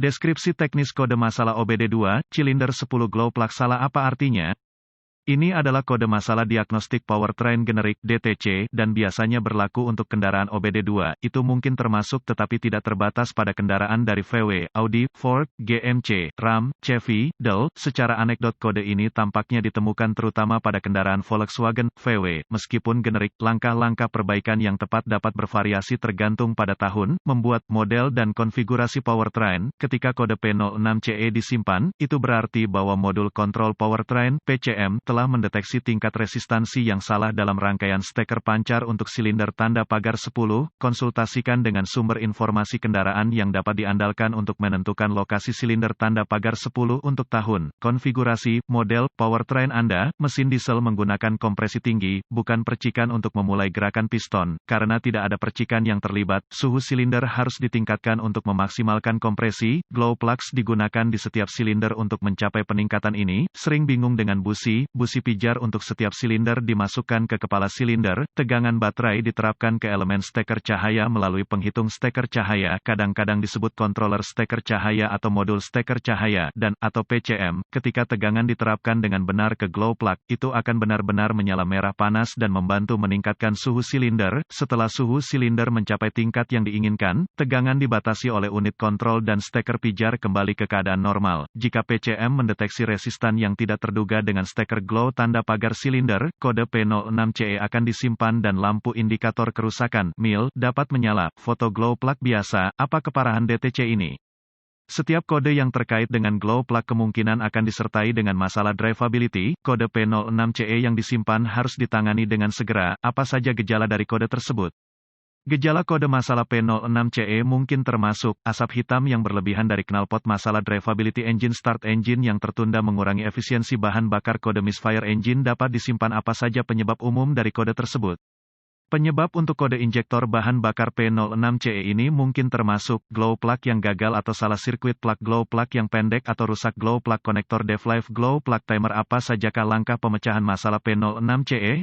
Deskripsi teknis kode masalah OBD2, Cylinder 10 Glow Plug salah apa artinya? Ini adalah kode masalah diagnostik powertrain generik (DTC) dan biasanya berlaku untuk kendaraan OBD2. Itu mungkin termasuk tetapi tidak terbatas pada kendaraan dari VW, Audi, Ford, GMC, Ram, Chevy, Dell. Secara anekdot kode ini tampaknya ditemukan terutama pada kendaraan Volkswagen, VW. Meskipun generik, langkah-langkah perbaikan yang tepat dapat bervariasi tergantung pada tahun, membuat, model dan konfigurasi powertrain. Ketika kode P06CE disimpan, itu berarti bahwa modul kontrol powertrain (PCM) telah mendeteksi tingkat resistansi yang salah dalam rangkaian steker pancar untuk silinder tanda pagar 10. Konsultasikan dengan sumber informasi kendaraan yang dapat diandalkan untuk menentukan lokasi silinder tanda pagar 10 untuk tahun, konfigurasi, model, powertrain Anda. Mesin diesel menggunakan kompresi tinggi, bukan percikan untuk memulai gerakan piston. Karena tidak ada percikan yang terlibat, suhu silinder harus ditingkatkan untuk memaksimalkan kompresi. Glow plugs digunakan di setiap silinder untuk mencapai peningkatan ini. Sering bingung dengan busi pijar untuk setiap silinder dimasukkan ke kepala silinder. Tegangan baterai diterapkan ke elemen steker cahaya melalui penghitung steker cahaya, kadang-kadang disebut controller steker cahaya atau modul steker cahaya, dan atau PCM. Ketika tegangan diterapkan dengan benar ke glow plug, itu akan benar-benar menyala merah panas dan membantu meningkatkan suhu silinder. Setelah suhu silinder mencapai tingkat yang diinginkan, tegangan dibatasi oleh unit kontrol dan steker pijar kembali ke keadaan normal. Jika PCM mendeteksi resistan yang tidak terduga dengan steker glow tanda pagar silinder, kode P06CE akan disimpan dan lampu indikator kerusakan (MIL) dapat menyala. Foto glow plug biasa, apa keparahan DTC ini? Setiap kode yang terkait dengan glow plug kemungkinan akan disertai dengan masalah drivability. Kode P06CE yang disimpan harus ditangani dengan segera. Apa saja gejala dari kode tersebut? Gejala kode masalah P06CE mungkin termasuk, asap hitam yang berlebihan dari knalpot, masalah drivability, engine start, engine yang tertunda, mengurangi efisiensi bahan bakar. Kode misfire engine dapat disimpan. Apa saja penyebab umum dari kode tersebut? Penyebab untuk kode injektor bahan bakar P06CE ini mungkin termasuk, glow plug yang gagal atau salah sirkuit plug, glow plug yang pendek atau rusak, glow plug konektor DevLife, glow plug timer. Apa sajakah langkah pemecahan masalah P06CE?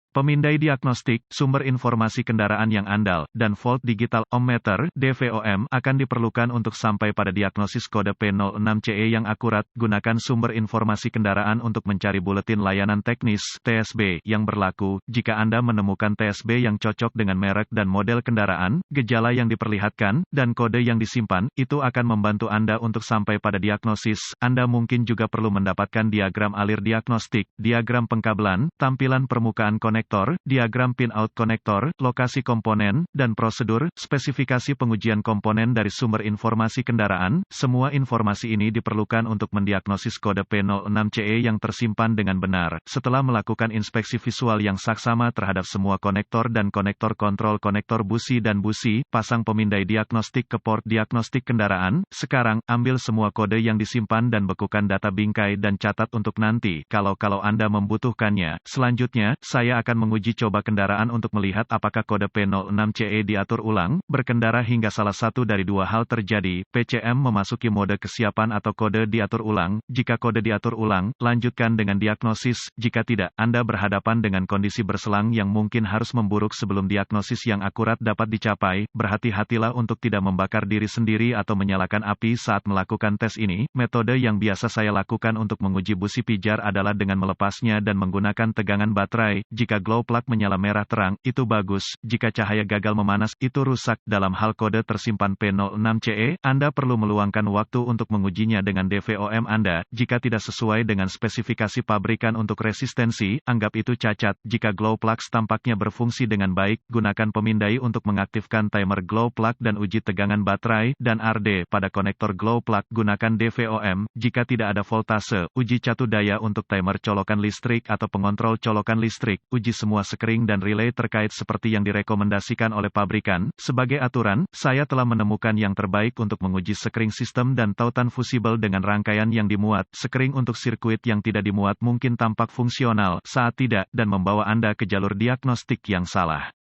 Pemindai diagnostik, sumber informasi kendaraan yang andal, dan volt digital ohmmeter (DVOM) akan diperlukan untuk sampai pada diagnosis kode P06CE yang akurat. Gunakan sumber informasi kendaraan untuk mencari buletin layanan teknis (TSB) yang berlaku. Jika Anda menemukan TSB yang cocok dengan merek dan model kendaraan, gejala yang diperlihatkan, dan kode yang disimpan, itu akan membantu Anda untuk sampai pada diagnosis. Anda mungkin juga perlu mendapatkan diagram alir diagnostik, diagram pengkabelan, tampilan permukaan konektor, diagram pin-out konektor, lokasi komponen, dan prosedur, spesifikasi pengujian komponen dari sumber informasi kendaraan. Semua informasi ini diperlukan untuk mendiagnosis kode P06CE yang tersimpan dengan benar. Setelah melakukan inspeksi visual yang saksama terhadap semua konektor dan konektor kontrol, konektor busi dan busi, pasang pemindai diagnostik ke port diagnostik kendaraan. Sekarang, ambil semua kode yang disimpan dan bekukan data bingkai dan catat untuk nanti, kalau Anda membutuhkannya. Selanjutnya, saya akan menguji coba kendaraan untuk melihat apakah kode P06CE diatur ulang. Berkendara hingga salah satu dari dua hal terjadi, PCM memasuki mode kesiapan atau kode diatur ulang. Jika kode diatur ulang, lanjutkan dengan diagnosis. Jika tidak, Anda berhadapan dengan kondisi berselang yang mungkin harus memburuk sebelum diagnosis yang akurat dapat dicapai. Berhati-hatilah untuk tidak membakar diri sendiri atau menyalakan api saat melakukan tes ini. Metode yang biasa saya lakukan untuk menguji busi pijar adalah dengan melepasnya dan menggunakan tegangan baterai. Jika glow plug menyala merah terang, itu bagus. Jika cahaya gagal memanas, itu rusak. Dalam hal kode tersimpan P06CE, Anda perlu meluangkan waktu untuk mengujinya dengan DVOM Anda. Jika tidak sesuai dengan spesifikasi pabrikan untuk resistensi, anggap itu cacat. Jika glow plugs tampaknya berfungsi dengan baik, gunakan pemindai untuk mengaktifkan timer glow plug dan uji tegangan baterai dan RD pada konektor glow plug. Gunakan DVOM. Jika tidak ada voltase, uji catu daya untuk timer colokan listrik atau pengontrol colokan listrik. Uji semua sekring dan relay terkait seperti yang direkomendasikan oleh pabrikan. Sebagai aturan, saya telah menemukan yang terbaik untuk menguji sekring sistem dan tautan fusibel dengan rangkaian yang dimuat. Sekring untuk sirkuit yang tidak dimuat mungkin tampak fungsional saat tidak, dan membawa Anda ke jalur diagnostik yang salah.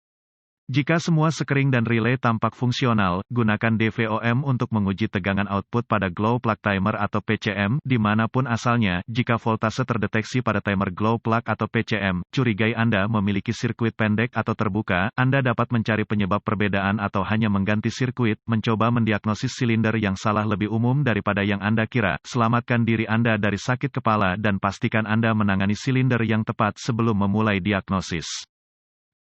Jika semua sekering dan relay tampak fungsional, gunakan DVOM untuk menguji tegangan output pada glow plug timer atau PCM, dimanapun asalnya. Jika voltase terdeteksi pada timer glow plug atau PCM, curigai Anda memiliki sirkuit pendek atau terbuka, Anda dapat mencari penyebab perbedaan atau hanya mengganti sirkuit, mencoba mendiagnosis silinder yang salah lebih umum daripada yang Anda kira. Selamatkan diri Anda dari sakit kepala dan pastikan Anda menangani silinder yang tepat sebelum memulai diagnosis.